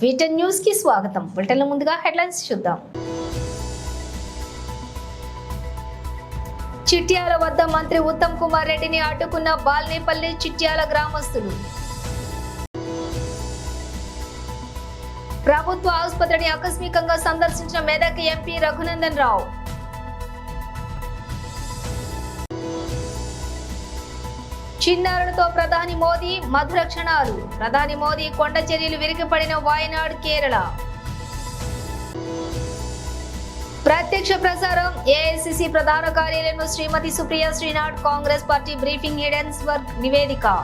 వీటెన్ news కి స్వాగతం. బులెటిన్ల ముందుగా హెడ్లైన్స్ చూద్దాం. చిట్యాల వద్ద మంత్రి ఉత్తమ్ కుమార్ రెడ్డిని అడ్డుకున్న బాల్నేపల్లి చిట్యాల గ్రామస్తులు. ప్రభుత్వ ఆసుపత్రిని ఆకస్మికంగా సందర్శించిన మెదక్ ఎంపీ రఘునందన్ రావు. చిన్నారులతో ప్రధాని మోదీ మధుర క్షణాలు. ప్రధాని మోదీ కొండ చర్యలు విరిగిపడిన వాయనాడ్ కేరళ. ప్రత్యక్ష ప్రసారం ఏఐసిసి ప్రధాన కార్యాలయంలో శ్రీమతి సుప్రియ శ్రీనాథ్ కాంగ్రెస్ పార్టీ బ్రీఫింగ్ హిడెన్స్బర్గ్ నివేదిక.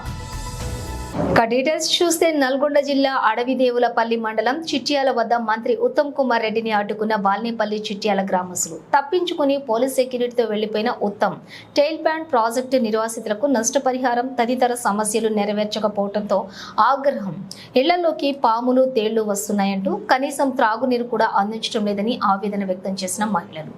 డీటెయిల్స్ చూస్తే నల్గొండ జిల్లా అడవిదేవులపల్లి మండలం చిట్యాల వద్ద మంత్రి ఉత్తమ్ కుమార్ రెడ్డిని అడ్డుకున్న బాల్నేపల్లి చిట్యాల గ్రామస్తులు. తప్పించుకుని పోలీస్ సెక్యూరిటీతో వెళ్లిపోయిన ఉత్తమ్ టైల్ బ్యాండ్ ప్రాజెక్టు నిర్వాసితులకు నష్టపరిహారం తదితర సమస్యలు నెరవేర్చకపోవడంతో ఆగ్రహం. ఇళ్లలోకి పాములు తేళ్లు వస్తున్నాయంటూ కనీసం త్రాగునీరు కూడా అందించడం లేదని ఆవేదన వ్యక్తం చేసిన మహిళలు.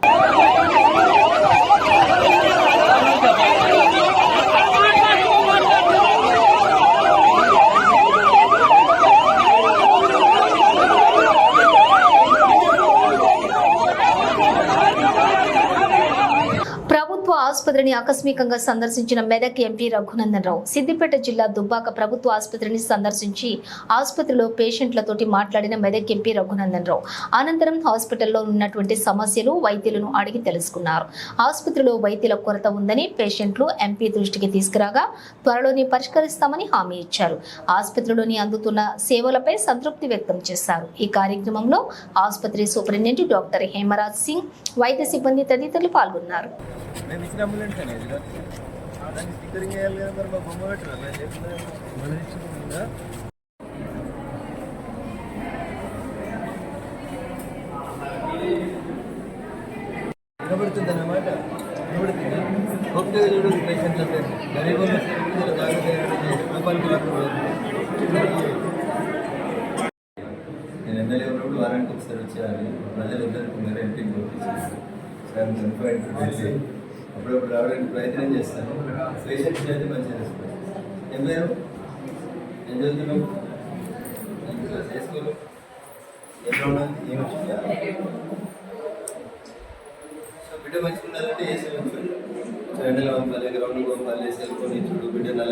ఆసుపత్రిని ఆకస్మికంగా సందర్శించిన మెదక్ ఎంపీ రఘునందన్ రావు సిద్దిపేట జిల్లా దుబ్బాక ప్రభుత్వ ఆసుపత్రిని సందర్శించి ఆసుపత్రిలో పేషెంట్లతోటి మాట్లాడిన మెదక్ ఎంపీ రఘునందన్ రావు అనంతరం హాస్పిటల్లో ఉన్నటువంటి సమస్యలు వైద్యులను అడిగి తెలుసుకున్నారు. ఆసుపత్రిలో వైద్యుల కొరత ఉందని పేషెంట్లు ఎంపీ దృష్టికి తీసుకురాగా త్వరలోనే పరిష్కరిస్తామని హామీ ఇచ్చారు. ఆసుపత్రిలోని అందుతున్న సేవలపై సంతృప్తి వ్యక్తం చేశారు. ఈ కార్యక్రమంలో ఆసుపత్రి సూపరింటెండెంట్ డాక్టర్ హేమరాజ్ సింగ్, వైద్య సిబ్బంది తదితరులు పాల్గొన్నారు. అంబులెన్స్ అనేది దాన్ని స్టిక్కరింగ్ వేయాలి కదా, మరి మా బొమ్మ పెట్టరు నేను చెప్తున్నాను. వినబడుతుంది అన్నమాట, వినబడుతుంది. ఓపికగా చూడదు పేషెంట్ల పేరు గరీబ్ నేను ఎమ్మెల్యే ఉన్నప్పుడు వారానికి ఒకసారి వచ్చేయాలి. ప్రజలందరికీ మీరు ఎంపీకి పంపించాను సార్, తెలిసి అప్పుడప్పుడు రావడానికి ప్రయత్నం చేస్తాను. పేషెంట్స్ అయితే మంచిగా రెస్పాన్స్. ఏం పేరు, ఏం చదువుతున్నావు, చేసుకోవాలి, ఎట్లా ఉన్నది, ఏం వచ్చిందా? సో బిడ్డ మంచిగా ఉండాలంటే వేసి ఉంచాలి. సో ఎండలో పంపాలి, గ్రౌండ్లో పంపాలి, సెల్ఫోన్ ఇచ్చుడు, బిడ్డ నల్ల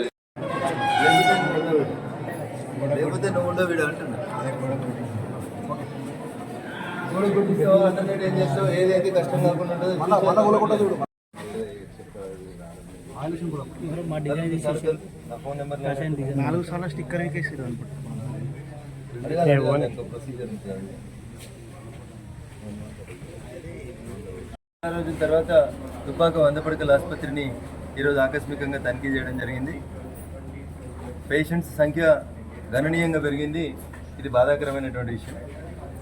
లేకపోతే నువ్వు ఉండవు వీడు అంటున్నా. మూడు గుర్తిస్తావా అంటే ఏం చేస్తావు, ఏదైతే కష్టం కాకుండా ఉంటుంది. నాలుగు సార్లు స్టిక్కర్ ఎక్కేసారు రోజుల తర్వాత దుబ్బాక 100 పడకల ఆసుపత్రిని ఈరోజు ఆకస్మికంగా తనిఖీ చేయడం జరిగింది. పేషెంట్స్ సంఖ్య గణనీయంగా పెరిగింది. ఇది బాధాకరమైనటువంటి విషయం.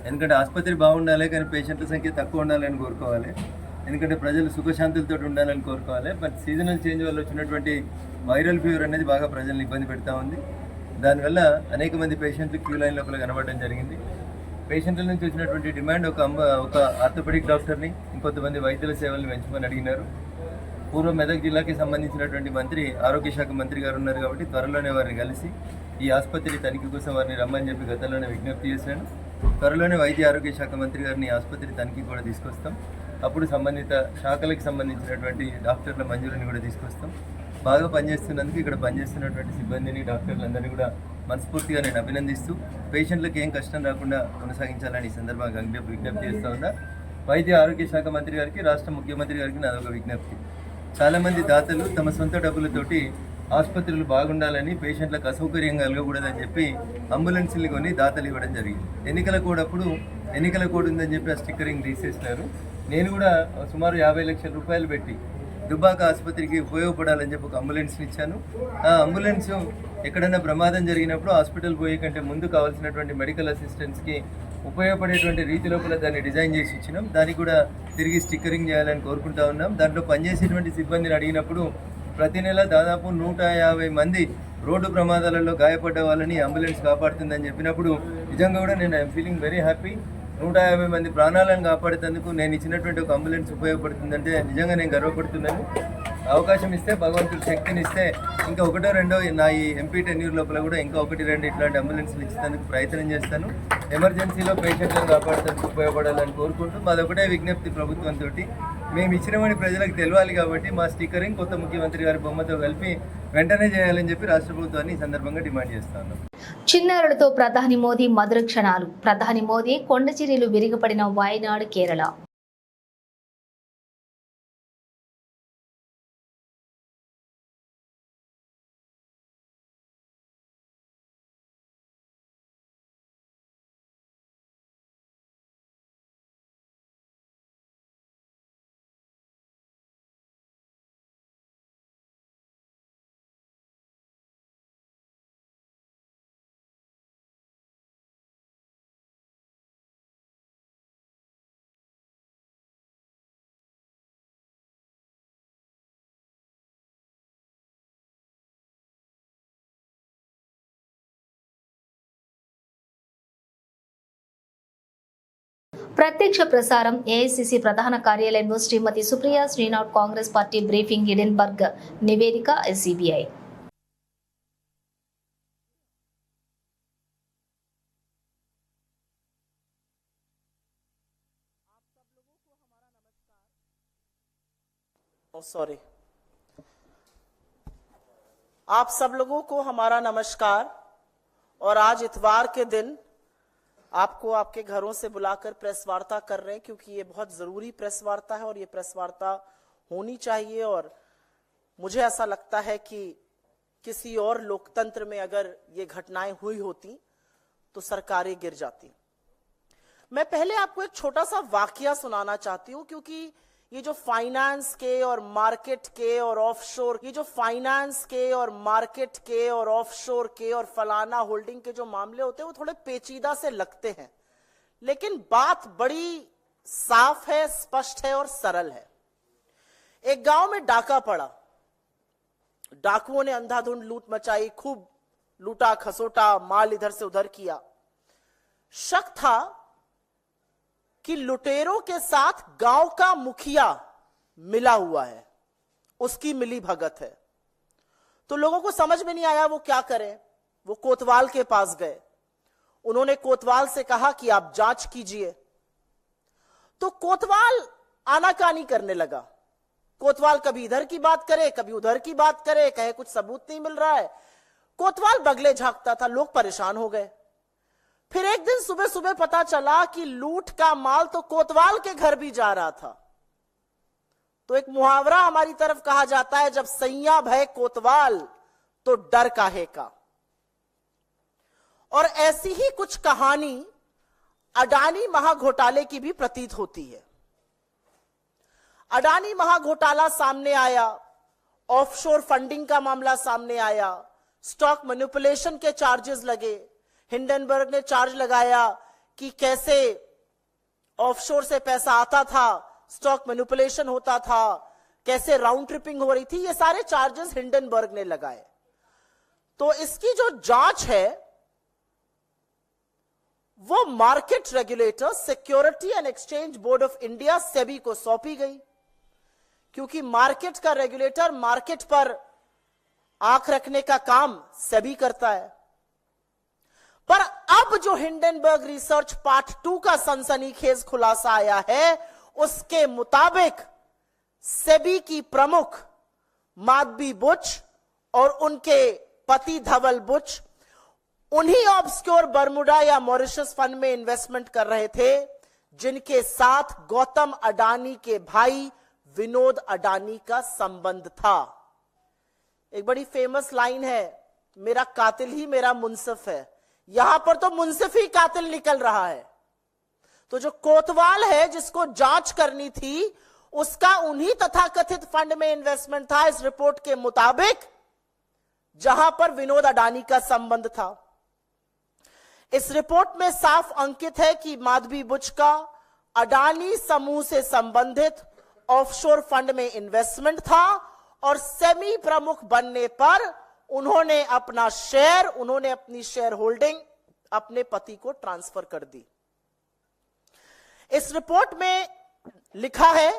ఎందుకంటే ఆసుపత్రి బాగుండాలి, కానీ పేషెంట్ల సంఖ్య తక్కువ ఉండాలని కోరుకోవాలి. ఎందుకంటే ప్రజలు సుఖశాంతులతో ఉండాలని కోరుకోవాలి. బట్ సీజనల్ చేంజ్ వల్ల వచ్చినటువంటి వైరల్ ఫీవర్ అనేది బాగా ప్రజల్ని ఇబ్బంది పెడతా ఉంది. దానివల్ల అనేక మంది పేషెంట్లు క్యూ లైన్ లోపల కనబడడం జరిగింది. పేషెంట్ల నుంచి వచ్చినటువంటి డిమాండ్ ఒక ఆర్థోపెడిక్ డాక్టర్ని, ఇంకొంతమంది వైద్యుల సేవలను పెంచమని అడిగినారు. పూర్వ మెదక్ జిల్లాకి సంబంధించినటువంటి మంత్రి, ఆరోగ్య శాఖ మంత్రి గారు ఉన్నారు కాబట్టి త్వరలోనే వారిని కలిసి ఈ ఆసుపత్రి తనిఖీ కోసం వారిని రమ్మని చెప్పి గతంలోనే విజ్ఞప్తి చేశాను. త్వరలోనే వైద్య ఆరోగ్య శాఖ మంత్రి గారిని ఆసుపత్రి తనిఖీ కూడా తీసుకొస్తాం. అప్పుడు సంబంధిత శాఖలకు సంబంధించినటువంటి డాక్టర్ల మంజూరిని కూడా తీసుకొస్తాం. బాగా పనిచేస్తున్నందుకు ఇక్కడ పనిచేస్తున్నటువంటి సిబ్బందిని, డాక్టర్లందరినీ కూడా మనస్ఫూర్తిగా నేను అభినందిస్తూ పేషెంట్లకు ఏం కష్టం రాకుండా కొనసాగించాలని ఈ సందర్భంగా విజ్ఞప్తి చేస్తూ ఉన్నా. వైద్య ఆరోగ్య శాఖ మంత్రి గారికి, రాష్ట్ర ముఖ్యమంత్రి గారికి నాదొక విజ్ఞప్తి. చాలామంది దాతలు తమ సొంత డబ్బులతోటి ఆసుపత్రులు బాగుండాలని, పేషెంట్లకు అసౌకర్యంగా కలగకూడదని చెప్పి అంబులెన్స్లు కొని దాతలు ఇవ్వడం జరిగింది. ఎన్నికల కోడ్ అప్పుడు ఎన్నికల కోడ్ ఉందని చెప్పి ఆ స్టిక్కరింగ్ తీసేసినారు. నేను కూడా సుమారు 50 లక్షల రూపాయలు పెట్టి దుబ్బాక ఆసుపత్రికి ఉపయోగపడాలని చెప్పి ఒక అంబులెన్స్ని ఇచ్చాను. ఆ అంబులెన్స్ ఎక్కడైనా ప్రమాదం జరిగినప్పుడు హాస్పిటల్ పోయే కంటే ముందు కావాల్సినటువంటి మెడికల్ అసిస్టెన్స్కి ఉపయోగపడేటువంటి రీతి లోపల దాన్ని డిజైన్ చేసి ఇచ్చినాం. దానికి కూడా తిరిగి స్టిక్కరింగ్ చేయాలని కోరుకుంటా ఉన్నాం. దాంట్లో పనిచేసేటువంటి సిబ్బందిని అడిగినప్పుడు ప్రతి నెల దాదాపు 150 మంది రోడ్డు ప్రమాదాలలో గాయపడ్డ వాళ్ళని అంబులెన్స్ కాపాడుతుందని చెప్పినప్పుడు నిజంగా కూడా నేను ఐఎమ్ ఫీలింగ్ వెరీ హ్యాపీ. 150 మంది ప్రాణాలను కాపాడేందుకు నేను ఇచ్చినటువంటి ఒక అంబులెన్స్ ఉపయోగపడుతుందంటే నిజంగా నేను గర్వపడుతున్నాను. అవకాశం ఇస్తే భగవంతుడు శక్తిని ఇస్తే ఇంకా ఒకటో రెండో నా ఈ ఎంపీ టెన్యూర్ లోపల కూడా ఇంకా ఒకటి రెండు ఇట్లాంటి అంబులెన్స్లు ఇచ్చేందుకు ప్రయత్నం చేస్తాను. ఎమర్జెన్సీలో పేషెంట్లను కాపాడడానికి ఉపయోగపడాలని కోరుకుంటూ మాదొకటే విజ్ఞప్తి ప్రభుత్వంతో, మేము ఇచ్చినవని ప్రజలకు తెలియాలి కాబట్టి మా స్టిక్కరింగ్ కొత్త ముఖ్యమంత్రి గారి బొమ్మతో కలిపి వెంటనే చేయాలని చెప్పి రాష్ట్ర ప్రభుత్వాన్ని ఈ సందర్భంగా డిమాండ్ చేస్తాను. చిన్నారులతో ప్రధాని మోదీ మధుర క్షణాలు. ప్రధాని మోదీ కొండచిరీలు విరిగిపడిన వాయనాడు, కేరళ. ప్రత్యక్ష ప్రసారం. ఏఐసిసి ప్రధాన కార్యాలయంలో Shrimati Supriya Shrinath Congress party briefing, Hindenburg నివేదిక, ఎస్సీబీఐ. आप सब लोगों को हमारा नमस्कार। और आज इतवार के दिन आपको आपके घरों से बुलाकर प्रेस वार्ता कर रहे हैं, क्योंकि ये बहुत जरूरी प्रेस वार्ता है और ये प्रेस वार्ता होनी चाहिए। और मुझे ऐसा लगता है कि किसी और लोकतंत्र में अगर ये घटनाएं हुई होती तो सरकारें गिर जाती। मैं पहले आपको एक छोटा सा वाकया सुनाना चाहती हूं, क्योंकि ये जो फाइनेंस के और मार्केट के और ऑफशोर, ये जो फाइनेंस के और मार्केट के और ऑफशोर के और फलाना होल्डिंग के जो मामले होते हैं वो थोड़े पेचीदा से लगते हैं, लेकिन बात बड़ी साफ है, स्पष्ट है और सरल है। एक गांव में डाका पड़ा। डाकुओं ने अंधाधुंध लूट मचाई, खूब लूटा खसोटा, माल इधर से उधर किया। शक था कि लुटेरों के साथ गांव का मुखिया मिला हुआ है, उसकी मिली भगत है। तो लोगों को समझ में नहीं आया वो क्या करें। वो कोतवाल के पास गए। उन्होंने कोतवाल से कहा कि आप जांच कीजिए। तो कोतवाल आनाकानी करने लगा। कोतवाल कभी इधर की बात करे, कभी उधर की बात करे, कहे कुछ सबूत नहीं मिल रहा है। कोतवाल बगले झांकता था। लोग परेशान हो गए। फिर एक दिन सुबह सुबह पता चला कि लूट का माल तो कोतवाल के घर भी जा रहा था। तो एक मुहावरा हमारी तरफ कहा जाता है, जब सैया भय कोतवाल तो डर काहे का। और ऐसी ही कुछ कहानी अडानी महाघोटाले की भी प्रतीत होती है। अडानी महाघोटाला सामने आया, ऑफशोर फंडिंग का मामला सामने आया, स्टॉक मैनिपुलेशन के चार्जेस लगे। हिंडनबर्ग ने चार्ज लगाया कि कैसे ऑफशोर से पैसा आता था, स्टॉक मैनिपुलेशन होता था, कैसे राउंड ट्रिपिंग हो रही थी। ये सारे चार्जेस हिंडनबर्ग ने लगाए। तो इसकी जो जांच है वो market regulator security and exchange board of India SEBI को सौंपी गई, क्योंकि मार्केट का रेगुलेटर मार्केट पर आंख रखने का काम सेबी करता है। पर अब जो हिंडनबर्ग रिसर्च पार्ट 2 का सनसनीखेज खुलासा आया है, उसके मुताबिक सेबी की प्रमुख माधवी बुच और उनके पति धवल बुच उन्हीं ऑब्सक्योर बर्मुडा या मॉरिशस फंड में इन्वेस्टमेंट कर रहे थे, जिनके साथ गौतम अडानी के भाई विनोद अडानी का संबंध था। एक बड़ी फेमस लाइन है, मेरा कातिल ही मेरा मुंसिफ है। यहां पर तो मुंसिफ ही कातिल निकल रहा है। तो जो कोतवाल है जिसको जांच करनी थी, उसका उन्हीं तथाकथित फंड में इन्वेस्टमेंट था इस रिपोर्ट के मुताबिक, जहां पर विनोद अडानी का संबंध था। इस रिपोर्ट में साफ अंकित है कि माधवी बुच का अडानी समूह से संबंधित ऑफशोर फंड में इन्वेस्टमेंट था और सेमी प्रमुख बनने पर उन्होंने अपनी शेयर होल्डिंग अपने पति को ट्रांसफर कर दी। इस रिपोर्ट में लिखा है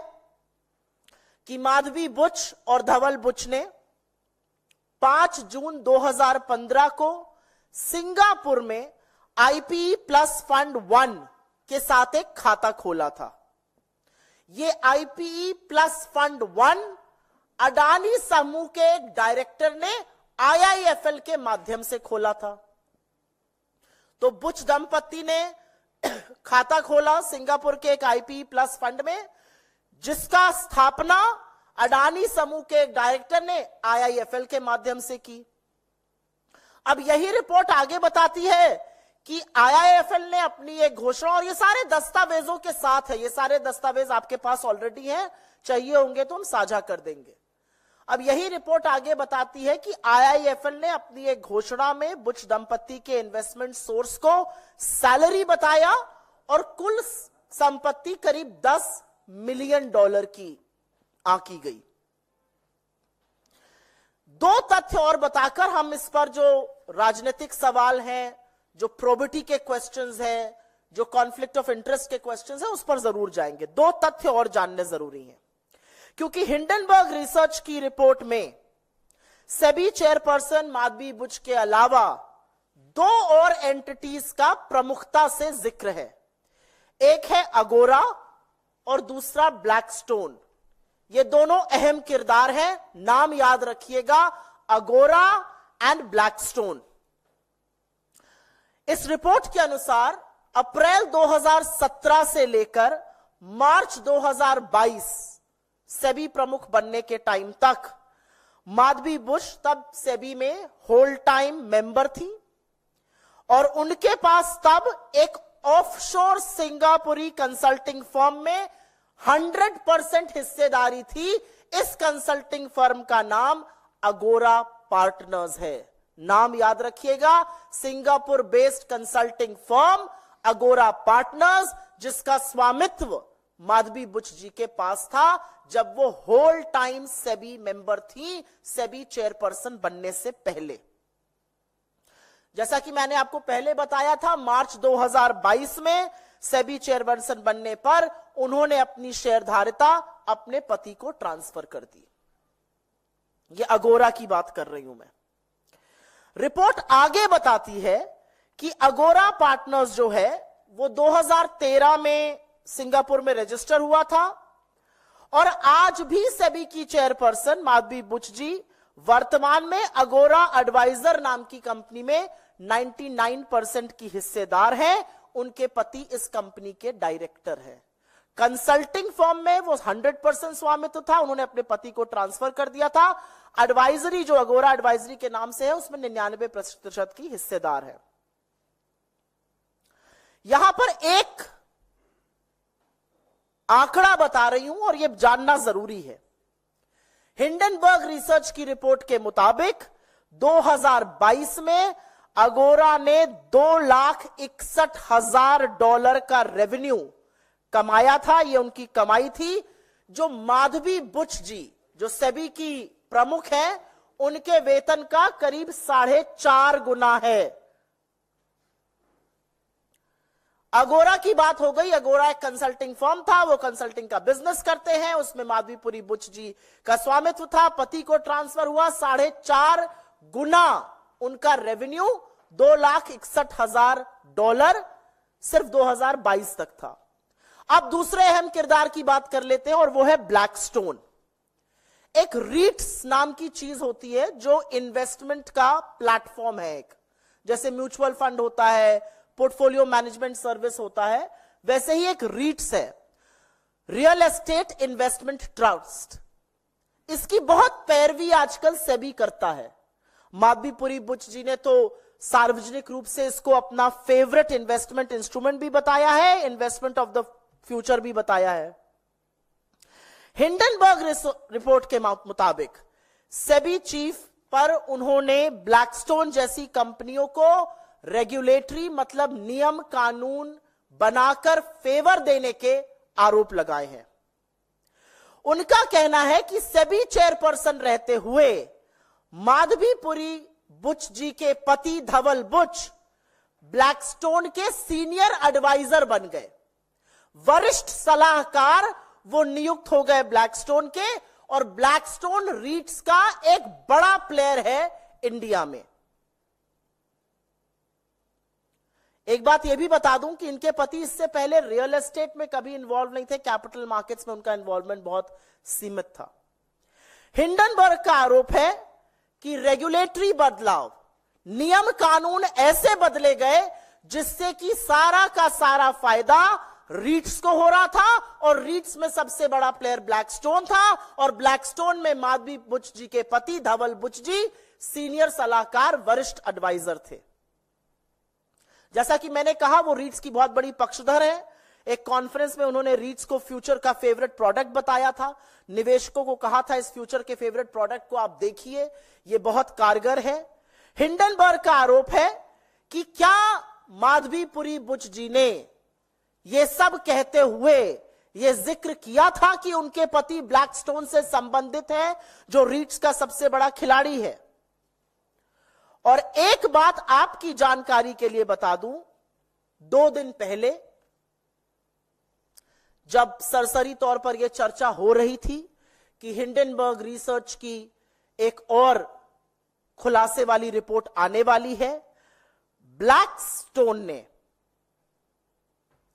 कि माधवी बुच और धवल बुच ने 5 जून 2015 को सिंगापुर में आईपीई प्लस फंड 1 के साथ एक खाता खोला था। ये आईपीई प्लस फंड 1 अडानी समूह के एक डायरेक्टर ने आईआईएफएल के माध्यम से खोला था। तो बुच दंपति ने खाता खोला सिंगापुर के एक आईपीई प्लस फंड में, जिसका स्थापना अडानी समूह के एक डायरेक्टर ने आईआईएफएल के माध्यम से की। अब यही रिपोर्ट आगे बताती है कि आईआईएफएल ने अपनी एक घोषणा, और ये सारे दस्तावेजों के साथ है, ये सारे दस्तावेज आपके पास ऑलरेडी हैं, चाहिए होंगे तो हम साझा कर देंगे। अब यही रिपोर्ट आगे बताती है कि आईआईएफएल ने अपनी एक घोषणा में बुच दंपति के इन्वेस्टमेंट सोर्स को सैलरी बताया और कुल संपत्ति करीब $10 मिलियन की आंकी गई। 2 तथ्य और बताकर हम इस पर जो राजनीतिक सवाल हैं, जो प्रोबिटी के क्वेश्चंस हैं, जो कॉन्फ्लिक्ट ऑफ इंटरेस्ट के क्वेश्चंस हैं, उस पर जरूर जाएंगे। 2 तथ्य और जानने जरूरी हैं, क्योंकि हिंडनबर्ग रिसर्च की रिपोर्ट में सेबी चेयरपर्सन माधवी बुच के अलावा 2 और एंटिटीज का प्रमुखता से जिक्र है। एक है अगोरा और दूसरा ब्लैकस्टोन। ये दोनों अहम किरदार हैं, नाम याद रखिएगा, अगोरा एंड ब्लैकस्टोन। इस रिपोर्ट के अनुसार अप्रैल 2017 से लेकर मार्च 2022 सेबी प्रमुख बनने के टाइम तक माधवी बुच तब सेबी में होल टाइम मेंबर थी और उनके पास तब एक ऑफशोर सिंगापुरी कंसल्टिंग फर्म में 100% हिस्सेदारी थी। इस कंसल्टिंग फर्म का नाम अगोरा पार्टनर्स है। नाम याद रखिएगा, सिंगापुर बेस्ड कंसल्टिंग फर्म अगोरा पार्टनर्स, जिसका स्वामित्व माधवी बुच जी के पास था जब वो होल टाइम सेबी मेंबर थी, सेबी चेयरपर्सन बनने से पहले। जैसा कि मैंने आपको पहले बताया था, मार्च 2022 में सेबी चेयरपर्सन बनने पर उन्होंने अपनी शेयरधारिता अपने पति को ट्रांसफर कर दी। ये अगोरा की बात कर रही हूं मैं। रिपोर्ट आगे बताती है कि अगोरा पार्टनर्स जो है वो 2013 में सिंगापुर में रजिस्टर हुआ था और आज भी सेबी की चेयरपर्सन माधवी बुच जी वर्तमान में अगोरा एडवाइजर नाम की कंपनी में 99% की हिस्सेदार हैं। उनके पति इस कंपनी के डायरेक्टर हैं। कंसल्टिंग फर्म में वो 100% स्वामित्व था, उन्होंने अपने पति को ट्रांसफर कर दिया था। एडवाइजरी जो अगोरा एडवाइजरी के नाम से है उसमें 99% की हिस्सेदार है। यहां पर एक आंकड़ा बता रही हूं और यह जानना जरूरी है। हिंडनबर्ग रिसर्च की रिपोर्ट के मुताबिक 2022 में अगोरा ने $2,61,000 का रेवेन्यू कमाया था। यह उनकी कमाई थी, जो माधवी बुच जी जो सेबी की प्रमुख है उनके वेतन का करीब 4.5 गुना है। अगोरा की बात हो गई। अगोरा एक कंसल्टिंग फर्म था, वो कंसल्टिंग का बिजनेस करते हैं, उसमें माधवीपुरी बुच जी का स्वामित्व था। पति को ट्रांसफर हुआ, 4.5 गुना उनका रेवेन्यू $2,61,000 सिर्फ 2022 तक था। अब दूसरे अहम किरदार की बात कर लेते हैं और वो है ब्लैकस्टोन। एक रीट्स नाम की चीज होती है जो इन्वेस्टमेंट का प्लेटफॉर्म है। एक जैसे म्यूचुअल फंड होता है, पोर्टफोलियो मैनेजमेंट सर्विस होता है, वैसे ही एक रीट्स है, रियल एस्टेट इन्वेस्टमेंट ट्रस्ट। इसकी बहुत पैरवी आजकल सेबी करता है। माधवीपुरी बुच जी ने तो सार्वजनिक रूप से इसको अपना फेवरेट इन्वेस्टमेंट इंस्ट्रूमेंट भी बताया है, इन्वेस्टमेंट ऑफ द फ्यूचर भी बताया है। हिंडनबर्ग रिपोर्ट के मुताबिक सेबी चीफ पर उन्होंने ब्लैकस्टोन जैसी कंपनियों को रेगुलेटरी मतलब नियम कानून बनाकर फेवर देने के आरोप लगाए हैं। उनका कहना है कि सेबी चेयरपर्सन रहते हुए माधवीपुरी बुच जी के पति धवल बुच ब्लैकस्टोन के सीनियर एडवाइजर बन गए, वरिष्ठ सलाहकार वो नियुक्त हो गए ब्लैकस्टोन के, और ब्लैकस्टोन रीट्स का एक बड़ा प्लेयर है इंडिया में। एक बात यह भी बता दूं कि इनके पति इससे पहले रियल एस्टेट में कभी इन्वॉल्व नहीं थे, कैपिटल मार्केट्स में उनका इन्वॉल्वमेंट बहुत सीमित था। हिंडनबर्ग का आरोप है कि रेगुलेटरी बदलाव, नियम कानून ऐसे बदले गए जिससे कि सारा का सारा फायदा रीट्स को हो रहा था, और रीट्स में सबसे बड़ा प्लेयर ब्लैकस्टोन था, और ब्लैकस्टोन में माधवी बुच जी के पति धवल बुच जी सीनियर सलाहकार, वरिष्ठ एडवाइजर थे। जैसा कि मैंने कहा, वो रीट्स की बहुत बड़ी पक्षधर है। एक कॉन्फ्रेंस में उन्होंने रीट्स को फ्यूचर का फेवरेट प्रोडक्ट बताया था, निवेशकों को कहा था इस फ्यूचर के फेवरेट प्रोडक्ट को आप देखिए, ये बहुत कारगर है। हिंडनबर्ग का आरोप है कि क्या माधवीपुरी बुच जी ने ये सब कहते हुए ये जिक्र किया था कि उनके पति ब्लैकस्टोन से संबंधित है, जो रीट्स का सबसे बड़ा खिलाड़ी है। और एक बात आपकी जानकारी के लिए बता दूं, 2 दिन पहले जब सरसरी तौर पर यह चर्चा हो रही थी कि हिंडनबर्ग रिसर्च की एक और खुलासे वाली रिपोर्ट आने वाली है, ब्लैकस्टोन ने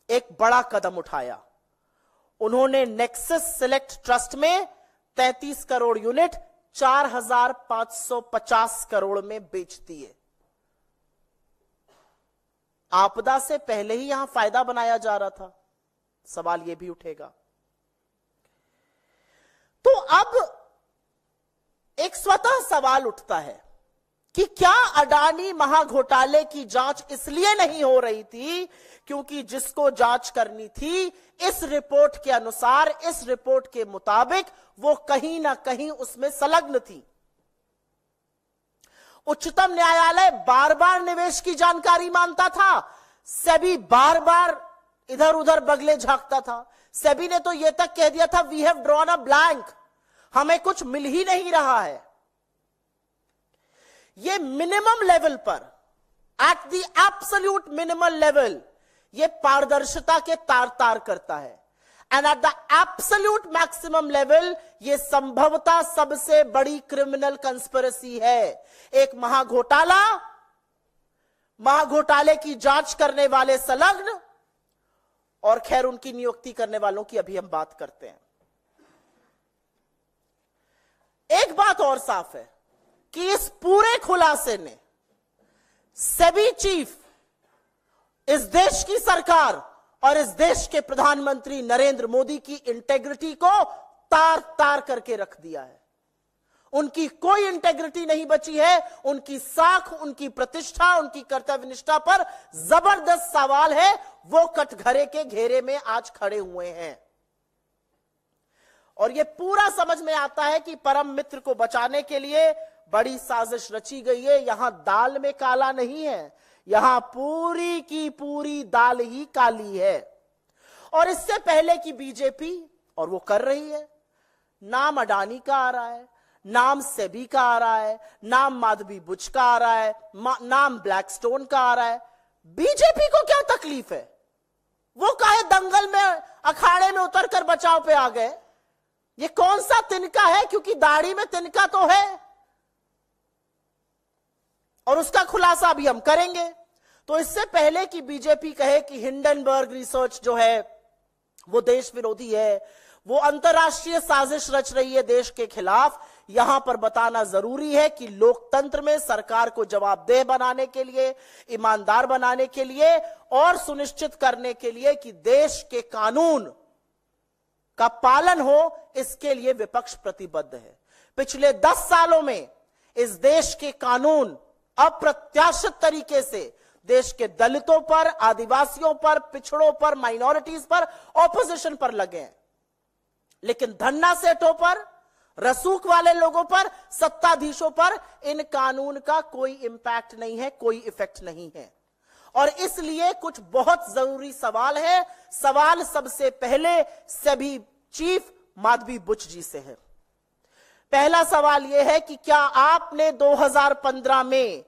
एक बड़ा कदम उठाया। उन्होंने नेक्सस सिलेक्ट ट्रस्ट में 33 करोड़ यूनिट 4,550 करोड़ में बेच दिए। आपदा से पहले ही यहां फायदा बनाया जा रहा था, सवाल यह भी उठेगा। तो अब एक स्वतः सवाल उठता है कि क्या अडानी महाघोटाले की जांच इसलिए नहीं हो रही थी क्योंकि जिसको जांच करनी थी, इस रिपोर्ट के अनुसार, इस रिपोर्ट के मुताबिक वो कहीं ना कहीं उसमें संलग्न थी। उच्चतम न्यायालय बार बार निवेश की जानकारी मांगता था, सेबी बार बार इधर उधर बगले झांकता था। सेबी ने तो यह तक कह दिया था, we have drawn a blank, हमें कुछ मिल ही नहीं रहा है। ये मिनिमम लेवल पर, at the absolute minimum level, ये पारदर्शिता के तार तार करता है। And at the absolute maximum level, ये संभवतः सबसे बड़ी क्रिमिनल कंस्पिरेसी है। एक महाघोटाले की जांच करने वाले संलग्न, और खैर उनकी नियुक्ति करने वालों की अभी हम बात करते हैं। एक बात और साफ है कि इस पूरे खुलासे ने सेबी चीफ, इस देश की सरकार और इस देश के प्रधानमंत्री नरेंद्र मोदी की इंटेग्रिटी को तार तार करके रख दिया है। उनकी कोई इंटेग्रिटी नहीं बची है। उनकी साख, उनकी प्रतिष्ठा, उनकी कर्तव्यनिष्ठा पर जबरदस्त सवाल है। वो कटघरे के घेरे में आज खड़े हुए हैं, और यह पूरा समझ में आता है कि परम मित्र को बचाने के लिए बड़ी साजिश रची गई है। यहां दाल में काला नहीं है, यहां पूरी की पूरी दाल ही काली है। और इससे पहले कि बीजेपी, और वो कर रही है, नाम अडानी का आ रहा है, नाम सेबी का आ रहा है, नाम माधवी बुच का आ रहा है, नाम ब्लैकस्टोन का आ रहा है। बीजेपी को क्या तकलीफ है? वो काहे दंगल में, अखाड़े में उतरकर बचाव पे आ गए? ये कौन सा तिनका है? क्योंकि दाढ़ी में तिनका तो है, और उसका खुलासा भी हम करेंगे। तो इससे पहले कि बीजेपी कहे कि हिंडनबर्ग रिसर्च जो है वो देश विरोधी है, वो अंतर्राष्ट्रीय साजिश रच रही है देश के खिलाफ, यहां पर बताना जरूरी है कि लोकतंत्र में सरकार को जवाबदेह बनाने के लिए, ईमानदार बनाने के लिए और सुनिश्चित करने के लिए कि देश के कानून का पालन हो, इसके लिए विपक्ष प्रतिबद्ध है। पिछले 10 सालों में इस देश के कानून अप्रत्याशित तरीके से देश के दलितों पर, आदिवासियों पर, पिछड़ों पर, माइनॉरिटीज पर, ऑपोजिशन पर लगे हैं, लेकिन धन्ना सेठों पर, रसूख वाले लोगों पर, सत्ताधीशों पर इन कानून का कोई इंपैक्ट नहीं है, कोई इफेक्ट नहीं है। और इसलिए कुछ बहुत जरूरी सवाल है। सवाल सबसे पहले सेबी चीफ माधवी बुच जी से है। पहला सवाल यह है कि क्या आपने 2015 में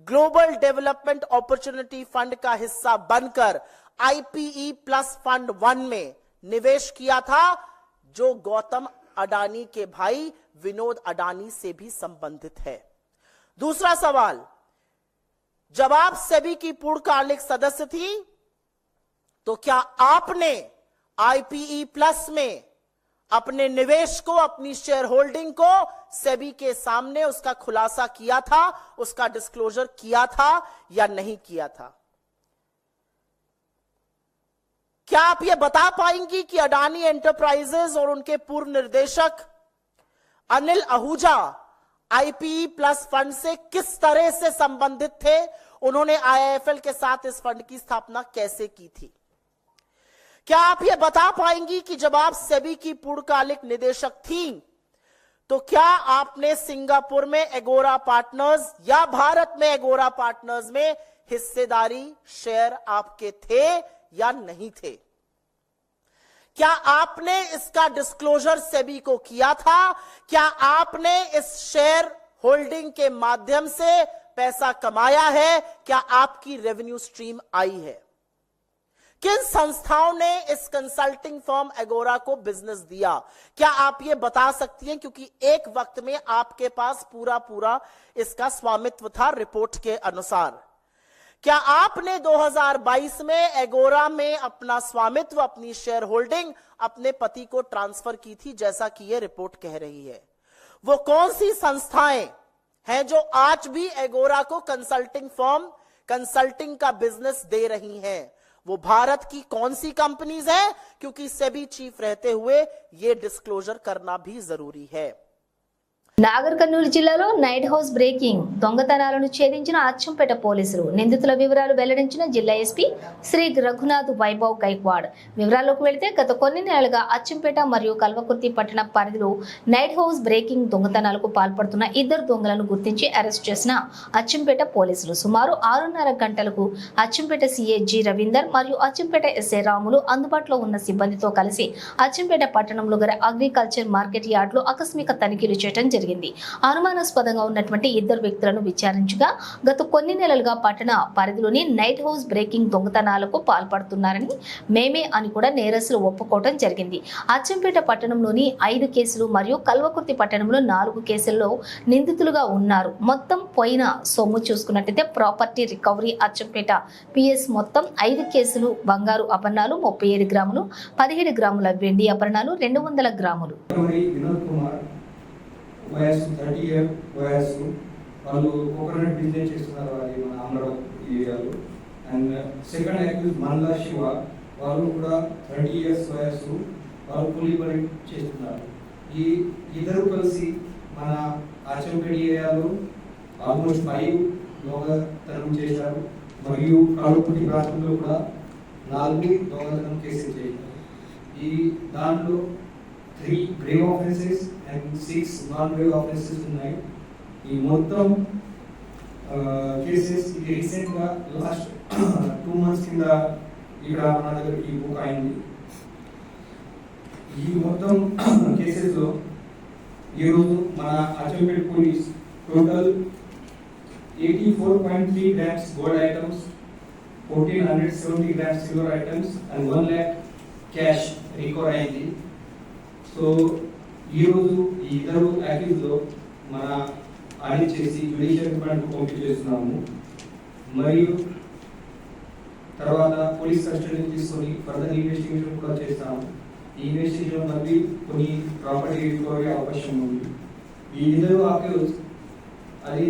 ग्लोबल डेवलपमेंट अपॉर्चुनिटी फंड का हिस्सा बनकर IPE+ फंड 1 में निवेश किया था, जो गौतम अडानी के भाई विनोद अडानी से भी संबंधित है। दूसरा सवाल, जब आप सेबी की पूर्णकालिक सदस्य थी तो क्या आपने आईपीई प्लस में अपने निवेश को, अपनी शेयर होल्डिंग को सेबी के सामने उसका खुलासा किया था, उसका डिस्क्लोजर किया था या नहीं किया था? क्या आप यह बता पाएंगी कि अडानी एंटरप्राइजेज और उनके पूर्व निर्देशक Anil Ahuja IPE plus fund से किस तरह से संबंधित थे? उन्होंने आईआईएफएल के साथ इस फंड की स्थापना कैसे की थी? क्या आप यह बता पाएंगी कि जब आप सेबी की पूर्णकालिक निदेशक थीं तो क्या आपने सिंगापुर में एगोरा पार्टनर्स या भारत में एगोरा पार्टनर्स में हिस्सेदारी शेयर आपके थे या नहीं थे? क्या आपने इसका डिस्क्लोजर सेबी को किया था? क्या आपने इस शेयर होल्डिंग के माध्यम से पैसा कमाया है? क्या आपकी रेवेन्यू स्ट्रीम आई है? किन संस्थाओं ने इस कंसल्टिंग फर्म एगोरा को बिजनेस दिया? क्या आप ये बता सकती हैं? क्योंकि एक वक्त में आपके पास पूरा इसका स्वामित्व था रिपोर्ट के अनुसार। क्या आपने 2022 में एगोरा में अपना स्वामित्व, अपनी शेयर होल्डिंग अपने पति को ट्रांसफर की थी जैसा कि यह रिपोर्ट कह रही है? वो कौन सी संस्थाएं हैं जो आज भी एगोरा को कंसल्टिंग फर्म, कंसल्टिंग का बिजनेस दे रही हैं? वो भारत की कौन सी कंपनीज हैं? क्योंकि सेबी चीफ रहते हुए यह डिस्क्लोजर करना भी जरूरी है। నాగర్ కర్నూలు జిల్లాలో నైట్ హౌస్ బ్రేకింగ్ దొంగతనాలను ఛేదించిన అచ్చంపేట పోలీసులు నిందితుల వివరాలు వెల్లడించిన జిల్లా ఎస్పీ శ్రీ రఘునాథ్ వైభవ్ గైక్వాడ్. వివరాల్లోకి వెళితే గత కొన్ని నెలలుగా అచ్చంపేట మరియు కల్వకుర్తి పట్టణ పరిధిలో నైట్ హౌస్ బ్రేకింగ్ దొంగతనాలకు పాల్పడుతున్న ఇద్దరు దొంగలను గుర్తించి అరెస్ట్ చేసిన అచ్చంపేట పోలీసులు సుమారు 6:30 గంటలకు అచ్చంపేట సీఏ జి రవీందర్ మరియు అచ్చంపేట ఎస్ఐ రాములు అందుబాటులో ఉన్న సిబ్బందితో కలిసి అచ్చంపేట పట్టణంలో గల అగ్రికల్చర్ మార్కెట్ యార్డ్ లో ఆకస్మిక తనిఖీలు చేయడం జరిగింది. అనుమానాస్పదంగా ఉన్నటువంటి ఇద్దరు వ్యక్తులను విచారించగా గత కొన్ని నెలలుగా పట్టణ పరిధిలోని నైట్ హౌస్ బ్రేకింగ్ దొంగతనాలకు పాల్పడుతున్నారని మేమే అని కూడా నేరస్తులు ఒప్పుకోవడం జరిగింది. అచ్చంపేట పట్టణంలోని 5 కేసులు మరియు కల్వకుర్తి పట్టణంలో 4 కేసుల్లో నిందితులుగా ఉన్నారు. మొత్తం పోయిన సొమ్ము చూసుకున్నట్లయితే ప్రాపర్టీ రికవరీ అచ్చంపేట పిఎస్ మొత్తం 5 కేసులు బంగారు అపహరణలు 37 గ్రాములు, 17 గ్రాముల వెండి అపహరణలు, 200 గ్రాములు. వయసు 30 ఇయర్ వయసు, వాళ్ళు కోకోనట్ బిజినెస్ చేస్తున్నారు అది మన అమరావతి ఏరియాలో. అండ్ సెకండ్ యాక్యూజ్ మల్లా శివ, వాళ్ళు కూడా 30 ఇయర్స్ వయసు, వాళ్ళు కూలీ పని చేస్తున్నారు. ఈ ఇద్దరు కలిసి మన అచ్చంపేట ఏరియాలో ఆల్మోస్ట్ 5 దొంగతనం చేశారు. మరియు కాలుపుటి ప్రాంతంలో కూడా 4 దొంగతనం కేసులు చేశారు. ఈ దాంట్లో 3 grave offenses and 6 non-grave offenses ఉన్నాయి. ఈ మొత్తం కేసెస్ ఇది రీసెంట్ గా లాస్ట్ 2 months కింద ఇక్కడ మన దగ్గర ఈ బుక్ అయింది. ఈ మొత్తం కేసెస్ లో ఈరోజు మన Achampet police total 84.3 grams gold items, 1470 grams silver items and 1 lakh cash recover అయింది. సో ఈరోజు ఈ ఇద్దరు యాక్టివ్లో మన ఆడిట్ చేసి జ్యుడిషియల్ రిమాండ్కు పంపించేస్తున్నాము. మరియు తర్వాత పోలీస్ కస్టడీ తీసుకొని ఫర్దర్ ఇన్వెస్టిగేషన్ కూడా చేస్తాము. ఈ ఇన్వెస్టిగేషన్ మళ్ళీ కొన్ని ప్రాపర్టీ రికవరీ అవకాశం ఉంది. ఈ ఇద్దరు యాక్టివ్స్ అది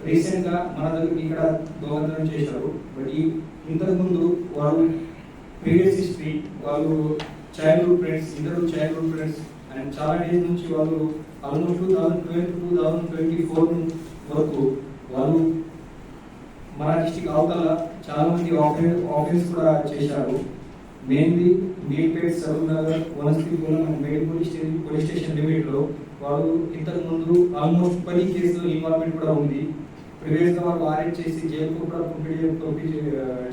రీసెంట్గా మన దగ్గర ఇక్కడ దొంగతనం చేశారు. బట్ ఇంతకుముందు వాళ్ళు ప్రీవియస్ హిస్టరీ, వాళ్ళు చైల్డ్హుడ్ ఫ్రెండ్స్, ఇద్దరు చైల్డ్హుడ్ ఫ్రెండ్స్ అండ్ చాలా డేస్ నుంచి వాళ్ళు ఆల్మోస్ట్ 2012-2024 వరకు వాళ్ళు మన డిస్ట్రిక్ట్ అవతల చాలా మంది ఆఫీస్ కూడా చేశారు. Mainly Meerpet, Saroor Nagar, Vanasthalipuram and police station లిమిట్లో వాళ్ళు ఇంతకుముందు ఆల్మోస్ట్ 10 కేసులు ఇన్వాల్వ్మెంట్ కూడా ఉంది. ప్రీవియస్గా వాళ్ళు అరెస్ట్ చేసి జైలుకు కూడా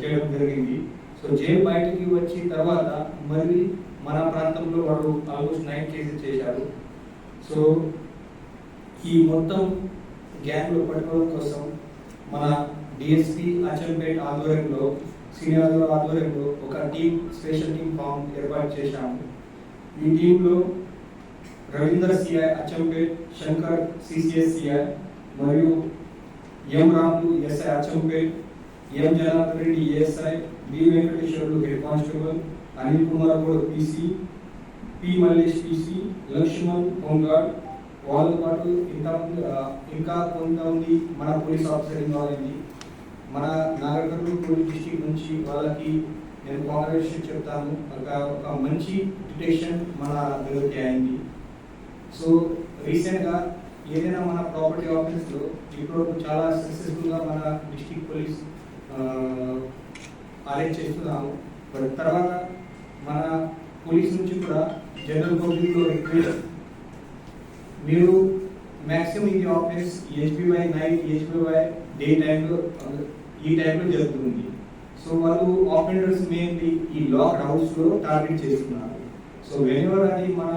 చేయడం జరిగింది. సో జైలు బయటకి వచ్చిన తర్వాత మళ్ళీ మన ప్రాంతంలో వాడు ఆల్మోస్ట్ 9 కేసెస్ చేశారు. సో ఈ మొత్తం గ్యాంగ్లో పట్టుకోవడం కోసం మన డిఎస్పీ అచ్చంపేట ఆధ్వర్యంలో, సీనియర్ ఆధ్వర్యంలో ఒక టీం, స్పెషల్ టీం ఫామ్ ఏర్పాటు చేశాము. ఈ టీంలో Ravindra CI Achampet, Shankar CCS CI మరియు M Ramulu SI Achampet, M Janardhan Reddy ASI, B Venkateswarlu head constable, Anil Kumar Goud PC, P Mallesh PC, Laxman home guard, వాళ్ళతో పాటు ఇంకా కొంతమంది మన పోలీస్ ఆఫీసర్ ఇన్వాల్వ్ అయింది. మన నాగర్కర్నూలు పోలీస్ డిస్ట్రిక్ట్ నుంచి వాళ్ళకి నేను కాంగ్రాచులేషన్ చెప్తాను. ఒక మంచి డిటెక్షన్ మన దగ్గరికి అయింది. సో రీసెంట్గా ఏదైనా మన ప్రాపర్టీ ఆఫీస్లో ఇప్పుడు చాలా సక్సెస్ఫుల్గా మన డిస్ట్రిక్ట్ పోలీస్ అరేంజ్ చేస్తున్నాము. బట్ తర్వాత మన పోలీస్ నుంచి కూడా జనరల్ పబ్లిక్లో రిక్వెస్ట్, మీరు మ్యాక్సిమం ఇది ఆఫీస్ హెచ్బివై నైట్, హెచ్బివై డే టైంలో ఈ టైంలో జరుగుతుంది. సో వాళ్ళు ఆఫెండర్స్ మెయిన్లీ ఈ లాక్ హౌస్లో టార్గెట్ చేస్తున్నారు. సో వెనెవర్ అది మన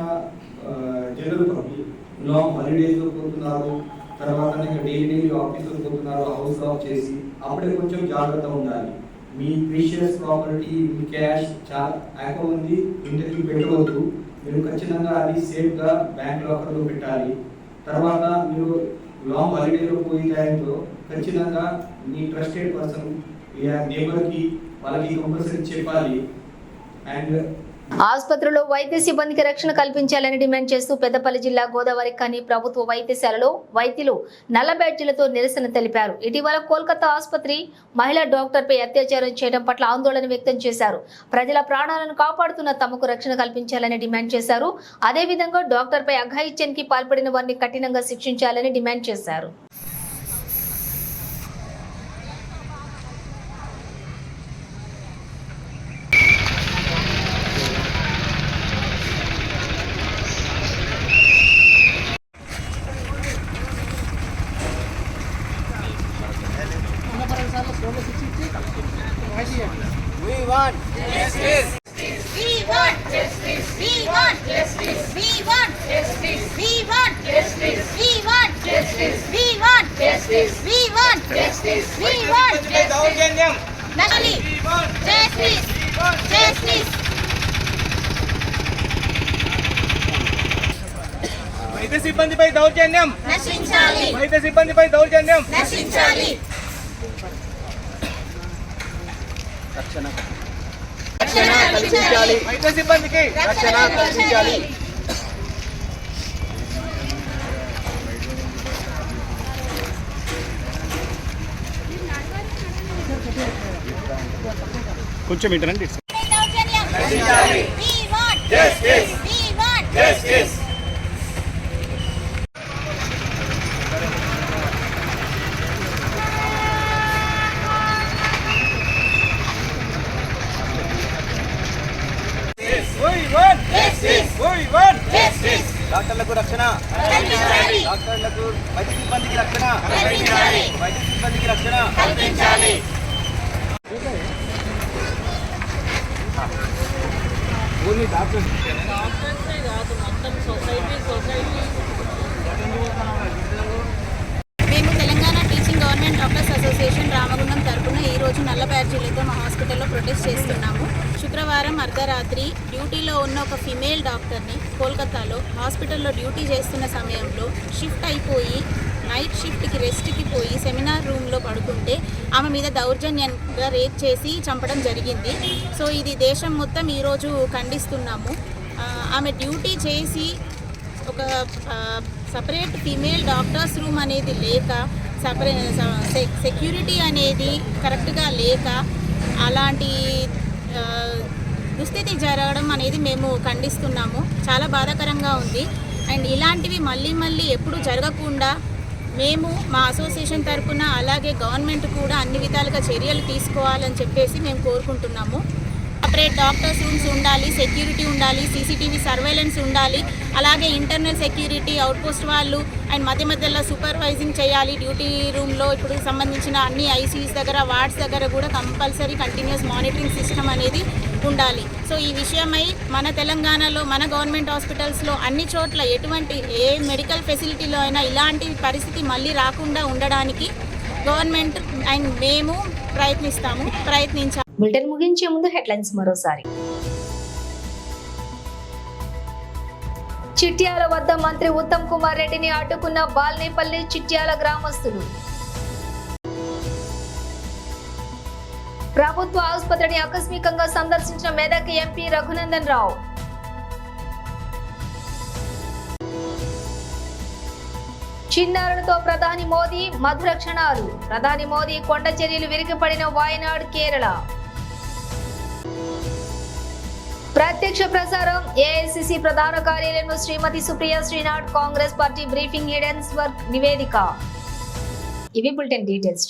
జనరల్ పబ్లిక్ లాంగ్ హాలిడేస్లో పోతున్నారు, తర్వాత డైలీ ఆఫీస్లో పోతున్నారు హౌస్ లాక్ చేసి, అప్పుడే కొంచెం జాగ్రత్త ఉండాలి. మీ ప్రీషియస్ ప్రాపర్టీ, మీ క్యాష్ చాలా ఎక్కువ ఉంది ఇంటర్వ్యూ పెట్టవద్దు. మీరు ఖచ్చితంగా అది సేఫ్గా బ్యాంక్ లాకర్లో పెట్టాలి. తర్వాత మీరు లాంగ్ హాలిడేలో పోయే టైంలో ఖచ్చితంగా మీ ట్రస్టెడ్ పర్సన్ నేబర్కి వాళ్ళకి కంపల్సరీ చెప్పాలి. అండ్ ఆసుపత్రిలో వైద్య సిబ్బందికి రక్షణ కల్పించాలని డిమాండ్ చేస్తూ పెద్దపల్లి జిల్లా గోదావరి ఖని ప్రభుత్వ వైద్యశాలలో వైద్యులు నల్ల బ్యాడ్జీలతో నిరసన తెలిపారు. ఇటీవల కోల్కతా ఆసుపత్రి మహిళా డాక్టర్పై అత్యాచారం చేయడం పట్ల ఆందోళన వ్యక్తం చేశారు. ప్రజల ప్రాణాలను కాపాడుతున్న తమకు రక్షణ కల్పించాలని డిమాండ్ చేశారు. అదేవిధంగా డాక్టర్పై అఘాయిత్యానికి పాల్పడిన వారిని కఠినంగా శిక్షించాలని డిమాండ్ చేశారు. We want justice. We want justice. We want justice. We want justice. We want justice. We want justice. We want justice. We want justice. We want justice. Nashali. Justice. Justice. వైద్య సిబ్బందిపై దౌర్జన్యం నశించాలి. వైద్య సిబ్బందిపై దౌర్జన్యం నశించాలి. రక్షణ కల్పించాలి. వైద్య సిబ్బందికి రక్షణ కల్పించాలి. కొంచెం ఇంటరండి. నశించాలి. We want justice. We want justice. డాక్టర్లకు రక్షణ, డాక్టర్లకు వైద్య సిబ్బందికి రక్షణ, వైద్య సిబ్బందికి రక్షణ కల్పించాలి. మేము Telangana teaching government doctors association Ramagundam తరపున ఈరోజు నల్ల బ్యాడ్జీలతో మా హాస్పిటల్లో ప్రొటెస్ట్ చేస్తున్నాము. శుక్రవారం అర్ధరాత్రి డ్యూటీలో ఉన్న ఒక ఫిమేల్ డాక్టర్ని కోల్కతాలో హాస్పిటల్లో డ్యూటీ చేస్తున్న సమయంలో షిఫ్ట్ అయిపోయి నైట్ షిఫ్ట్కి రెస్ట్కి పోయి సెమినార్ రూమ్లో పడుకుంటే ఆమె మీద దౌర్జన్యంగా రేప్ చేసి చంపడం జరిగింది. సో ఇది దేశం మొత్తం ఈరోజు ఖండిస్తున్నాము. ఆమె డ్యూటీ చేసి ఒక సపరేట్ ఫీమేల్ డాక్టర్స్ రూమ్ అనేది లేక, సెక్యూరిటీ అనేది కరెక్ట్గా లేక అలాంటి దుస్థితి జరగడం అనేది మేము ఖండిస్తున్నాము. చాలా బాధాకరంగా ఉంది. అండ్ ఇలాంటివి మళ్ళీ ఎప్పుడు జరగకుండా మేము మా అసోసియేషన్ తరపున అలాగే గవర్నమెంట్ కూడా అన్ని విధాలుగా చర్యలు తీసుకోవాలని చెప్పేసి మేము కోరుకుంటున్నాము. సపరేట్ డాక్టర్స్ రూమ్స్ ఉండాలి, సెక్యూరిటీ ఉండాలి, సీసీటీవీ సర్వేలెన్స్ ఉండాలి, అలాగే ఇంటర్నల్ సెక్యూరిటీ అవుట్పోస్ట్ వాళ్ళు అండ్ మధ్యలో సూపర్వైజింగ్ చేయాలి. డ్యూటీ రూమ్లో ఇప్పుడు సంబంధించిన అన్ని ఐసీయూస్ దగ్గర, వార్డ్స్ దగ్గర కూడా కంపల్సరీ కంటిన్యూస్ మానిటరింగ్ సిస్టమ్ అనేది ఉండాలి. సో ఈ విషయమై మన తెలంగాణలో మన గవర్నమెంట్ హాస్పిటల్స్లో అన్ని చోట్ల ఎటువంటి ఏ మెడికల్ ఫెసిలిటీలో అయినా ఇలాంటి పరిస్థితి మళ్ళీ రాకుండా ఉండడానికి గవర్నమెంట్ అండ్ మేము ప్రయత్నించాలి. బులెటిన్ ముగించే ముందు హెడ్లైన్స్ మరోసారి. చిట్యాల వద్ద మంత్రి ఉత్తమ్ కుమార్ రెడ్డిని అడ్డుకున్న బాల్నేపల్లి చిట్యాల గ్రామస్తులు. ప్రభుత్వ ఆసుపత్రిని ఆకస్మికంగా సందర్శించిన మెదక్ ఎంపీ రఘునందన్ రావు. చిన్నారులతో ప్రధాని మోదీ మధుర క్షణాలు. ప్రధాని మోదీ కొండ చర్యలు విరిగిపడిన వాయనాడ్ కేరళ. ప్రత్యక్ష ప్రసారం ఏఐసిసి ప్రధాన కార్యాలయంలో Shrimati Supriya Shrinath Congress party briefing Hindenburg నివేదిక. ఇవి బులెటిన్ డీటెయిల్స్.